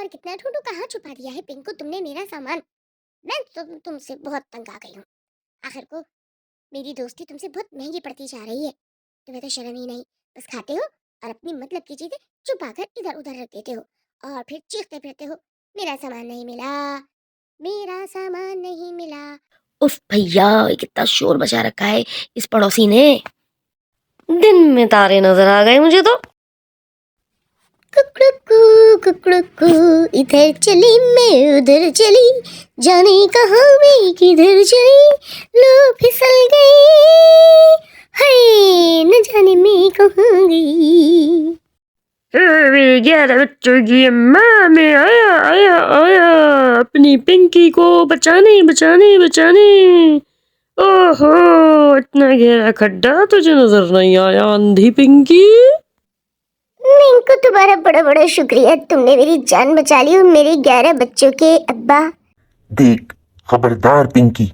اور کتنا ڈھونڈوں، کہاں چھپا دیا ہے پنکو تم نے میرا سامان؟ میں تم سے بہت تنگ آ گئی ہوں. آخر کو میری دوستی تم سے بہت مہنگی پڑتی جا رہی ہے. تمہیں تو شرم ہی نہیں، بس کھاتے ہو اور اپنی مطلب کی چیزیں چھپا کر ادھر ادھر رکھ دیتے ہو اور پھر چیختے پھرتے ہو میرا سامان نہیں ملا، میرا سامان نہیں ملا. اف بھیا، کتنا شور بچا رکھا ہے اس پڑوسی نے. دن میں تارے نظر آ گئے مجھے تو. ککڑکو ککڑکو ادھر چلی میں ادھر چلی، جانے کہاں میں کدھر چلی، لو پھسل گئی، ہے نہ جانے میں کہاں گئی. میرے 11 بچوں کی اماں، میں آیا آیا آیا اپنی پنکی کو بچانے بچانے بچانے. اوہو، اتنا گہرا کھڈا تجھے نظر نہیں آیا اندھی پنکی؟ کو تمہارا بڑا بڑا شکریہ، تم نے میری جان بچا لی اور میرے 11 بچوں کے ابا. دیکھ خبردار پنکی،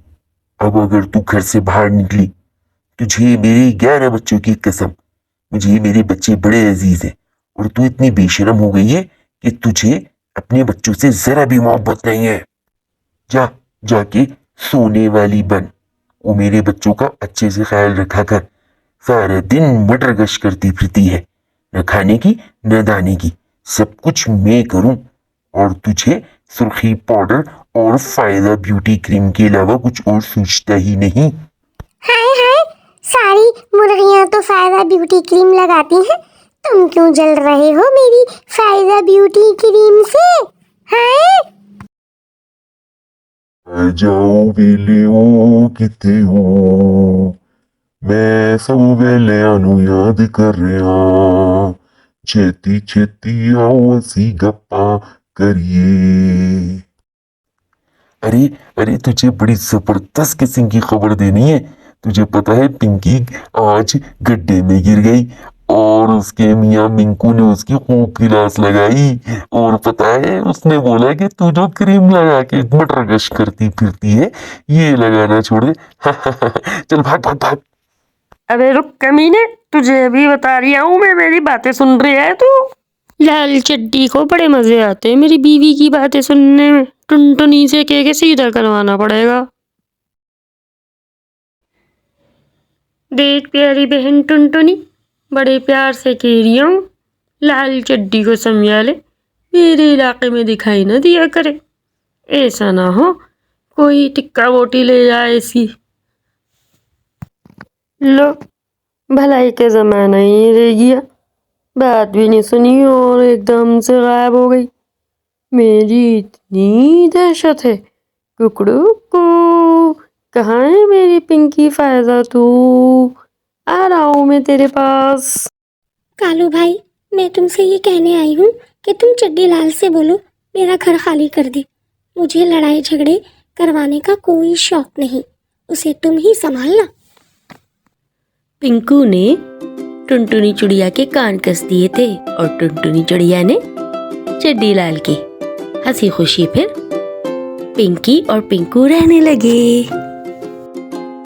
اب اگر تو گھر سے باہر نکلی، تجھے میرے 11 بچوں کی قسم، مجھے میرے بچے بڑے عزیز ہیں اور تو اتنی بے شرم ہو گئی ہے کہ تجھے اپنے بچوں سے ذرا بھی محبت نہیں ہے. جا کے سونے والی بن، وہ میرے بچوں کا اچھے سے خیال رکھا کر. سارا دن مٹر گش کرتی پھرتی ہے، نہ کھانے کی نہ دانے کی، سب کچھ میں کروں اور تجھے سرخی پاؤڈر اور فائدہ بیوٹی کریم کے علاوہ کچھ اور سوچتا ہی نہیں. ہائے ہائے، ساری مرغیاں تو فائدہ بیوٹی کریم لگاتی ہیں، تم کیوں جل رہے ہو میری فائدہ بیوٹی کریم سے؟ ہائے آ جاؤ ویلیو کتے ہو، میں سب ویلیاں نو یاد کر رہا، چھتی چھتی آؤ اسی گپا کریے. ارے تجھے بڑی زبردست قسم کی خبر دینی ہے. تجھے پتا ہے پنکی آج گڈھے میں گر گئی اور اس کے میاں منکو نے اس کی خوب کلاس لگائی، اور پتا ہے اس نے بولا کہ تو جو کریم لگا کے مٹر گش کرتی پھرتی ہے یہ لگانا چھوڑ دے. چل بھاگ بھاگ بھاگ. ابے رک کمینے، تجھے ابھی بتا رہی ہوں میں، میری باتیں سن رہی ہے تو؟ لال چڈی کو بڑے مزے آتے ہیں میری بیوی کی باتیں سننے میں. ٹنٹنی سے کہہ کے سیدھا کروانا پڑے گا. دیکھ پیاری بہن ٹنٹنی، بڑے پیار سے کہہ رہی ہوں لال چڈی کو سمجھا لے، میرے علاقے میں دکھائی نہ دیا کرے، ایسا نہ ہو کوئی ٹکا بوٹی لے جائے ایسی. لو، بھلائی کا زمانہ ہی رہ گیا، بات بھی نہیں سنی اور ایک دم سے غائب ہو گئی. میری اتنی دہشت ہے. ککڑو کو کہاں ہے میری پنکی فائزہ؟ تو آ رہا ہوں میں تیرے پاس. کالو بھائی، میں تم سے یہ کہنے آئی ہوں کہ تم چڈی لال سے بولو میرا گھر خالی کر دے. مجھے لڑائی جھگڑے کروانے کا کوئی شوق نہیں، اسے تم ہی سنبھالنا. پنکو نے ٹنٹنی چڑیا کے کان کس دیے تھے اور ٹنٹنی چڑیا نے چڈی لال کے. ہنسی خوشی پھر پنکی اور پنکو رہنے لگے.